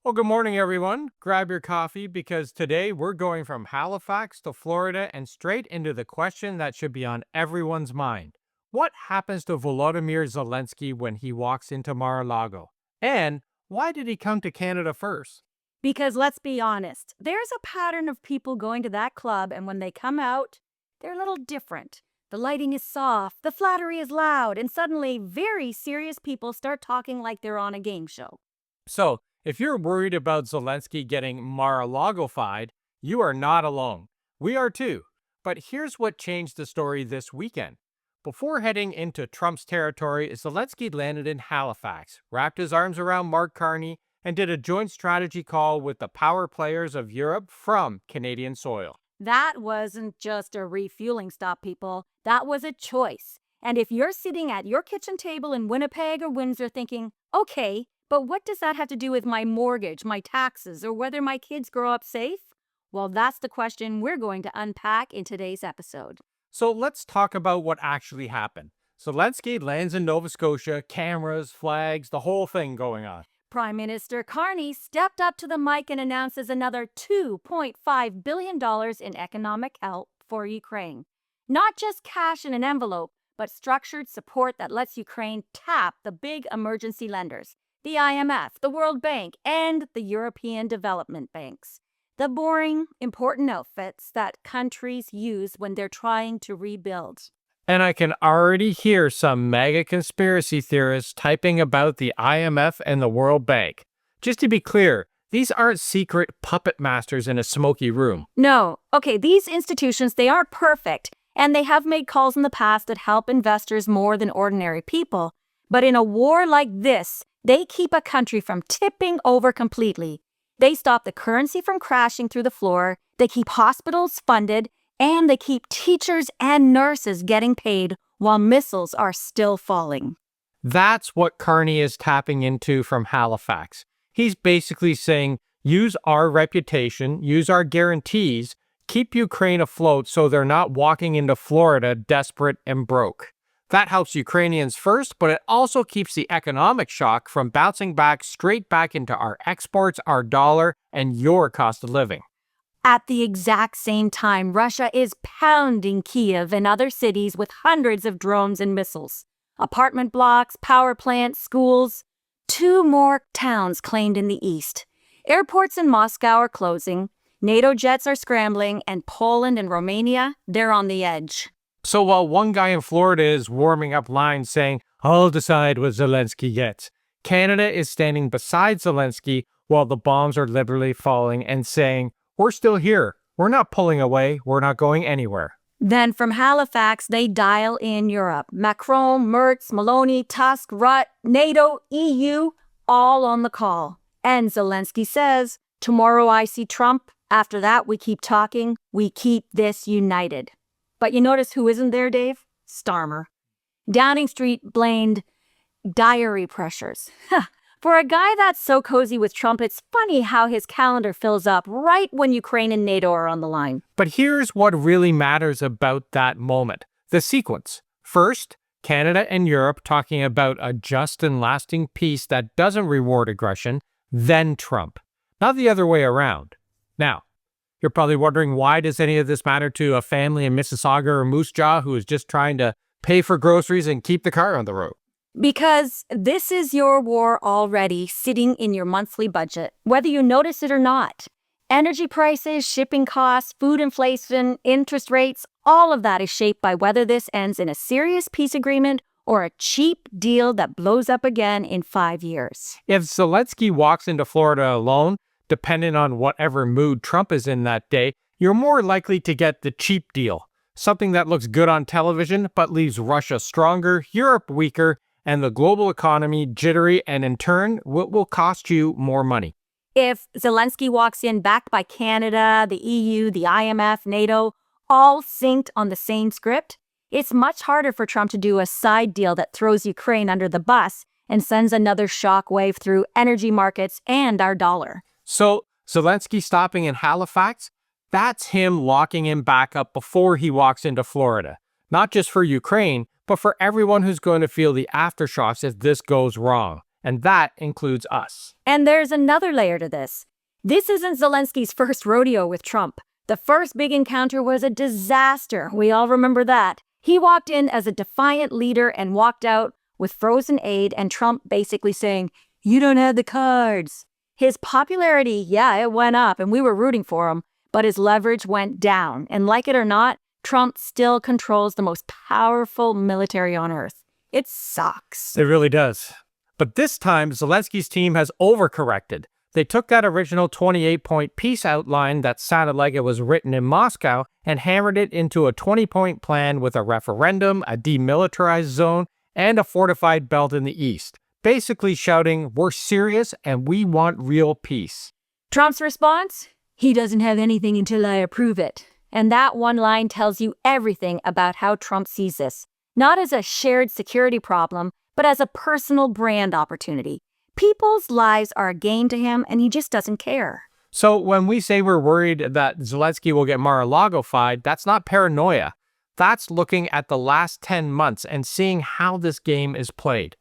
Well, good morning, everyone. Grab your coffee because today we're going from Halifax to Florida and straight into the question that should be on everyone's mind. What happens to Volodymyr Zelensky when he walks into Mar-a-Lago? And why did he come to Canada first? Because let's be honest, there's a pattern of people going to that club, and when they come out, they're a little different. The lighting is soft, the flattery is loud, and suddenly very serious people start talking like they're on a game show. So, if you're worried about Zelensky getting Mar-a-Lago-fied, you are not alone. We are too. But here's what changed the story this weekend. Before heading into Trump's territory, Zelensky landed in Halifax, wrapped his arms around Mark Carney, and did a joint strategy call with the power players of Europe from Canadian soil. That wasn't just a refueling stop, people. That was a choice. And if you're sitting at your kitchen table in Winnipeg or Windsor thinking, okay, but what does that have to do with my mortgage, my taxes, or whether my kids grow up safe? Well, that's the question we're going to unpack in today's episode. So let's talk about what actually happened. Zelensky lands in Nova Scotia, cameras, flags, the whole thing going on. Prime Minister Carney stepped up to the mic and announces another $2.5 billion in economic help for Ukraine. Not just cash in an envelope, but structured support that lets Ukraine tap the big emergency lenders, the IMF, the World Bank, and the European Development Banks. The boring, important outfits that countries use when they're trying to rebuild. And I can already hear some mega conspiracy theorists typing about the IMF and the World Bank. Just to be clear, these aren't secret puppet masters in a smoky room. No, okay, these institutions, they aren't perfect, and they have made calls in the past that help investors more than ordinary people. But in a war like this, they keep a country from tipping over completely. They stop the currency from crashing through the floor, they keep hospitals funded, and they keep teachers and nurses getting paid while missiles are still falling. That's what Carney is tapping into from Halifax. He's basically saying, use our reputation, use our guarantees, keep Ukraine afloat so they're not walking into Florida desperate and broke. That helps Ukrainians first, but it also keeps the economic shock from bouncing back straight back into our exports, our dollar, and your cost of living. At the exact same time, Russia is pounding Kiev and other cities with hundreds of drones and missiles. Apartment blocks, power plants, schools. 2 more towns claimed in the east. Airports in Moscow are closing. NATO jets are scrambling, and Poland and Romania, they're on the edge. So while one guy in Florida is warming up lines saying, I'll decide what Zelensky gets, Canada is standing beside Zelensky while the bombs are literally falling and saying, we're still here. We're not pulling away. We're not going anywhere. Then from Halifax, they dial in Europe. Macron, Merz, Maloney, Tusk, Rutte, NATO, EU, all on the call. And Zelensky says, tomorrow I see Trump. After that, we keep talking. We keep this united. But you notice who isn't there, Dave? Starmer. Downing Street blamed diary pressures. For a guy that's so cozy with Trump, it's funny how his calendar fills up right when Ukraine and NATO are on the line. But here's what really matters about that moment. The sequence. First, Canada and Europe talking about a just and lasting peace that doesn't reward aggression. Then Trump. Not the other way around. Now, you're probably wondering, why does any of this matter to a family in Mississauga or Moose Jaw who is just trying to pay for groceries and keep the car on the road? Because this is your war already sitting in your monthly budget, whether you notice it or not. Energy prices, shipping costs, food inflation, interest rates, all of that is shaped by whether this ends in a serious peace agreement or a cheap deal that blows up again in 5 years. If Zelensky walks into Florida alone, depending on whatever mood Trump is in that day, you're more likely to get the cheap deal. Something that looks good on television, but leaves Russia stronger, Europe weaker, and the global economy jittery, and in turn, will cost you more money. If Zelensky walks in backed by Canada, the EU, the IMF, NATO, all synced on the same script, it's much harder for Trump to do a side deal that throws Ukraine under the bus and sends another shockwave through energy markets and our dollar. So Zelensky stopping in Halifax, that's him locking him back up before he walks into Florida. Not just for Ukraine, but for everyone who's going to feel the aftershocks if this goes wrong. and that includes us. And there's another layer to this. This isn't Zelensky's first rodeo with Trump. The first big encounter was a disaster. We all remember that. He walked in as a defiant leader and walked out with frozen aid and Trump basically saying, "You don't have the cards." His popularity, yeah, it went up and we were rooting for him, but his leverage went down. And like it or not, Trump still controls the most powerful military on earth. It sucks. It really does. But this time, Zelensky's team has overcorrected. They took that original 28-point peace outline that sounded like it was written in Moscow and hammered it into a 20-point plan with a referendum, a demilitarized zone, and a fortified belt in the east. Basically shouting, "We're serious and we want real peace." Trump's response? He doesn't have anything until I approve it. And that one line tells you everything about how Trump sees this. Not as a shared security problem, but as a personal brand opportunity. People's lives are a gain to him, and he just doesn't care. So when we say we're worried that Zelensky will get Mar-a-Lago-fied, that's not paranoia. That's looking at the last 10 months and seeing how this game is played.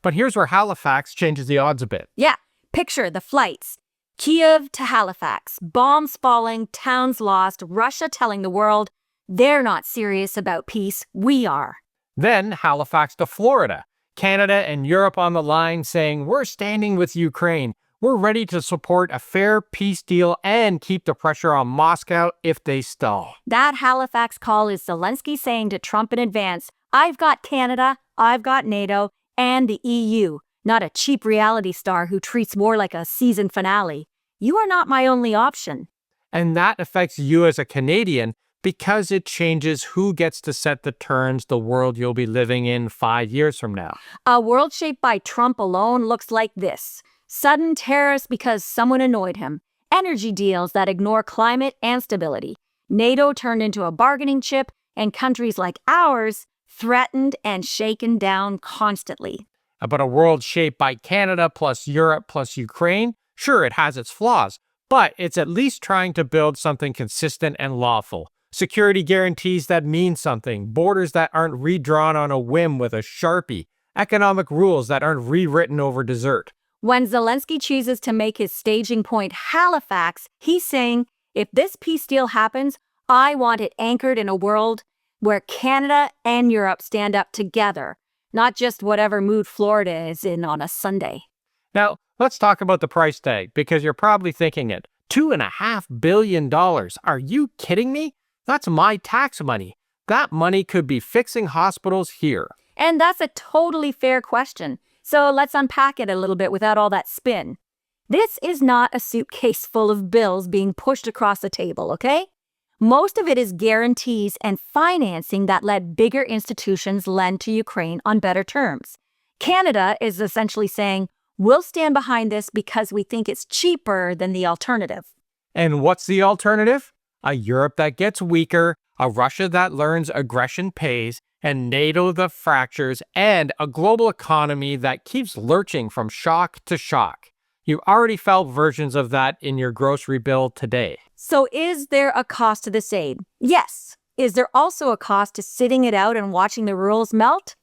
But here's where Halifax changes the odds a bit. Yeah, picture the flights. Kiev to Halifax, bombs falling, towns lost, Russia telling the world, they're not serious about peace, we are. Then Halifax to Florida, Canada and Europe on the line saying, "We're standing with Ukraine. We're ready to support a fair peace deal and keep the pressure on Moscow if they stall." That Halifax call is Zelensky saying to Trump in advance, I've got Canada, I've got NATO, and the EU, not a cheap reality star who treats war like a season finale. You are not my only option. And that affects you as a Canadian because it changes who gets to set the terms the world you'll be living in 5 years from now. A world shaped by Trump alone looks like this. Sudden tariffs because someone annoyed him. Energy deals that ignore climate and stability. NATO turned into a bargaining chip, and countries like ours threatened and shaken down constantly. But a world shaped by Canada plus Europe plus Ukraine, sure, it has its flaws, but it's at least trying to build something consistent and lawful. Security guarantees that mean something, borders that aren't redrawn on a whim with a Sharpie, economic rules that aren't rewritten over dessert. When Zelensky chooses to make his staging point Halifax, he's saying, if this peace deal happens, I want it anchored in a world where Canada and Europe stand up together, not just whatever mood Florida is in on a Sunday. Now, let's talk about the price tag, because you're probably thinking it. $2.5 billion. Are you kidding me? That's my tax money. That money could be fixing hospitals here. And that's a totally fair question. So let's unpack it a little bit without all that spin. This is not a suitcase full of bills being pushed across the table, okay? Most of it is guarantees and financing that let bigger institutions lend to Ukraine on better terms. Canada is essentially saying, we'll stand behind this because we think it's cheaper than the alternative. And what's the alternative? A Europe that gets weaker, a Russia that learns aggression pays, and NATO that fractures, and a global economy that keeps lurching from shock to shock. You already felt versions of that in your grocery bill today. So is there a cost to this aid? Yes. Is there also a cost to sitting it out and watching the rules melt?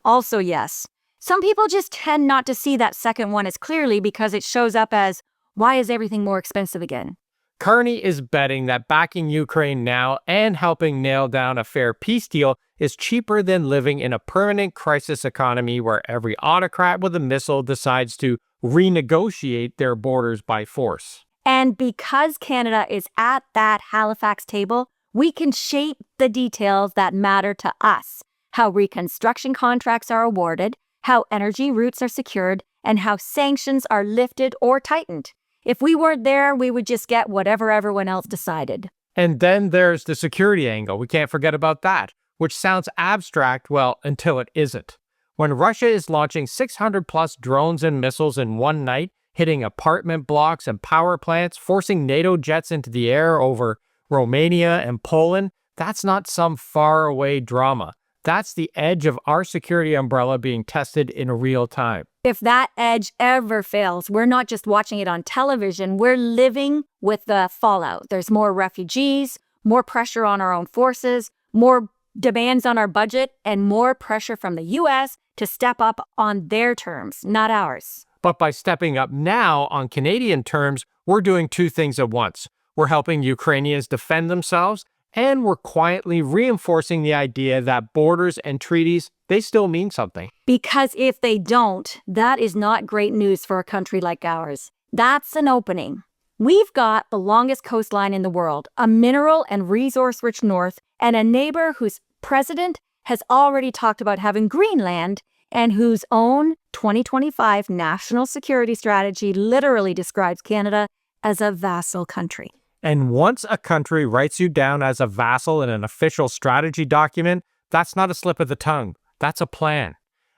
Also yes. Some people just tend not to see that second one as clearly because it shows up as, why is everything more expensive again? Carney is betting that backing Ukraine now and helping nail down a fair peace deal is cheaper than living in a permanent crisis economy where every autocrat with a missile decides to renegotiate their borders by force. And because Canada is at that Halifax table, we can shape the details that matter to us. How reconstruction contracts are awarded, how energy routes are secured, and how sanctions are lifted or tightened. If we weren't there, we would just get whatever everyone else decided. And then there's the security angle. We can't forget about that, which sounds abstract, well, until it isn't. When Russia is launching 600-plus drones and missiles in one night, hitting apartment blocks and power plants, forcing NATO jets into the air over Romania and Poland, that's not some faraway drama. That's the edge of our security umbrella being tested in real time. If that edge ever fails, we're not just watching it on television, we're living with the fallout. There's more refugees, more pressure on our own forces, more demands on our budget, and more pressure from the U.S. to step up on their terms, not ours. But by stepping up now on Canadian terms, we're doing two things at once. We're helping Ukrainians defend themselves, and we're quietly reinforcing the idea that borders and treaties, they still mean something. Because if they don't, that is not great news for a country like ours. That's an opening. We've got the longest coastline in the world, a mineral and resource-rich north, and a neighbor whose president has already talked about having Greenland and whose own 2025 national security strategy literally describes Canada as a vassal country. And once a country writes you down as a vassal in an official strategy document, that's not a slip of the tongue. That's a plan.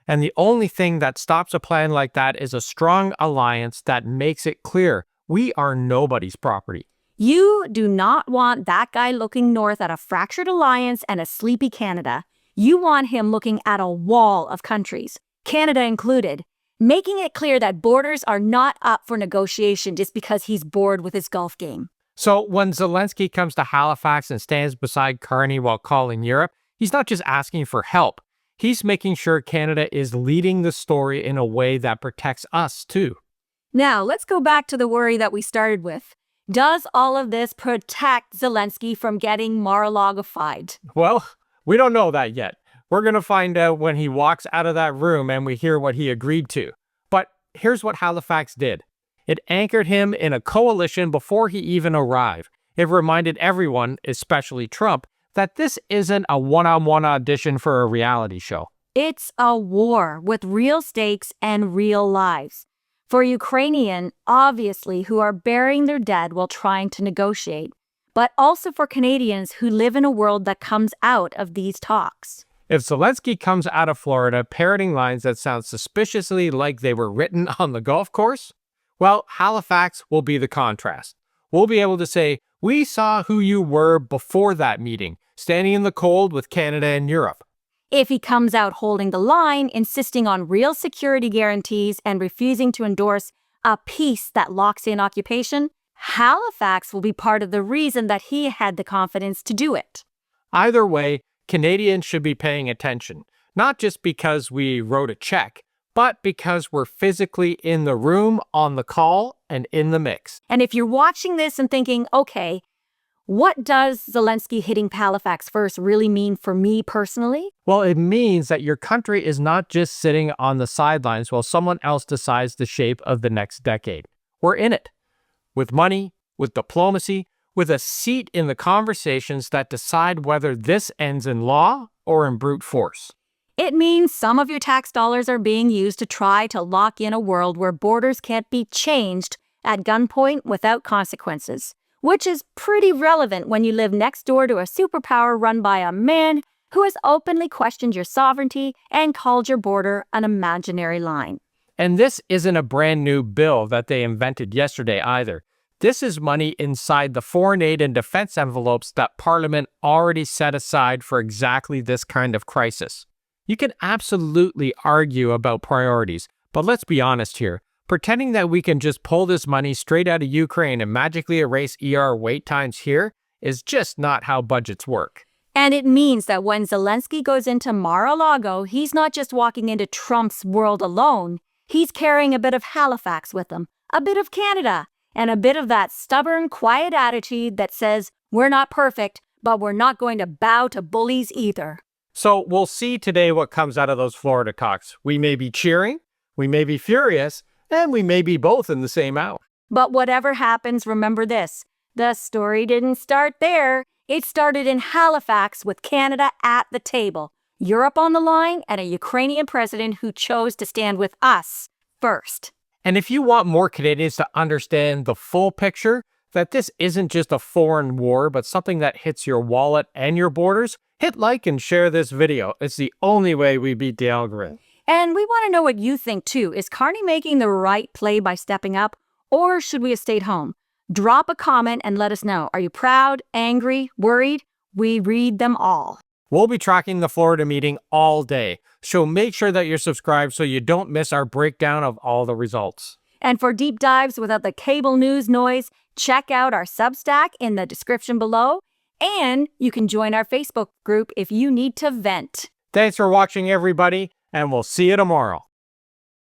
And the only thing that stops a plan like that is a strong alliance that makes it clear we are nobody's property. You do not want that guy looking north at a fractured alliance and a sleepy Canada. You want him looking at a wall of countries, Canada included, making it clear that borders are not up for negotiation just because he's bored with his golf game. So when Zelensky comes to Halifax and stands beside Carney while calling Europe, he's not just asking for help. He's making sure Canada is leading the story in a way that protects us too. Now, let's go back to the worry that we started with. Does all of this protect Zelensky from getting Mar-a-Lago-fied? Well, we don't know that yet. We're going to find out when he walks out of that room and we hear what he agreed to. But here's what Halifax did. It anchored him in a coalition before he even arrived. It reminded everyone, especially Trump, that this isn't a one-on-one audition for a reality show. It's a war with real stakes and real lives. For Ukrainian, obviously, who are burying their dead while trying to negotiate, but also for Canadians who live in a world that comes out of these talks. If Zelensky comes out of Florida parroting lines that sound suspiciously like they were written on the golf course, well, Halifax will be the contrast. We'll be able to say, we saw who you were before that meeting, standing in the cold with Canada and Europe. If he comes out holding the line, insisting on real security guarantees and refusing to endorse a peace that locks in occupation, Halifax will be part of the reason that he had the confidence to do it. Either way, Canadians should be paying attention, not just because we wrote a check, but because we're physically in the room, on the call, and in the mix. And if you're watching this and thinking, okay, what does Zelensky hitting Halifax first really mean for me personally? Well, it means that your country is not just sitting on the sidelines while someone else decides the shape of the next decade. We're in it. With money, with diplomacy, with a seat in the conversations that decide whether this ends in law or in brute force. It means some of your tax dollars are being used to try to lock in a world where borders can't be changed at gunpoint without consequences, which is pretty relevant when you live next door to a superpower run by a man who has openly questioned your sovereignty and called your border an imaginary line. And this isn't a brand new bill that they invented yesterday either. This is money inside the foreign aid and defense envelopes that Parliament already set aside for exactly this kind of crisis. You can absolutely argue about priorities, but let's be honest here. Pretending that we can just pull this money straight out of Ukraine and magically erase ER wait times here is just not how budgets work. And it means that when Zelensky goes into Mar-a-Lago, he's not just walking into Trump's world alone. He's carrying a bit of Halifax with him, a bit of Canada, and a bit of that stubborn, quiet attitude that says, we're not perfect, but we're not going to bow to bullies either. So we'll see today what comes out of those Florida talks. We may be cheering, we may be furious, and we may be both in the same hour. But whatever happens, remember this. The story didn't start there. It started in Halifax with Canada at the table, Europe on the line, and a Ukrainian president who chose to stand with us first. And if you want more Canadians to understand the full picture, that this isn't just a foreign war, but something that hits your wallet and your borders, hit like and share this video. It's the only way we beat the algorithm. And we want to know what you think too. Is Carney making the right play by stepping up, or should we have stayed home? Drop a comment and let us know. Are you proud, angry, worried? We read them all. We'll be tracking the Florida meeting all day, so make sure that you're subscribed so you don't miss our breakdown of all the results. And for deep dives without the cable news noise, check out our Substack in the description below. And you can join our Facebook group if you need to vent. Thanks for watching, everybody, and we'll see you tomorrow.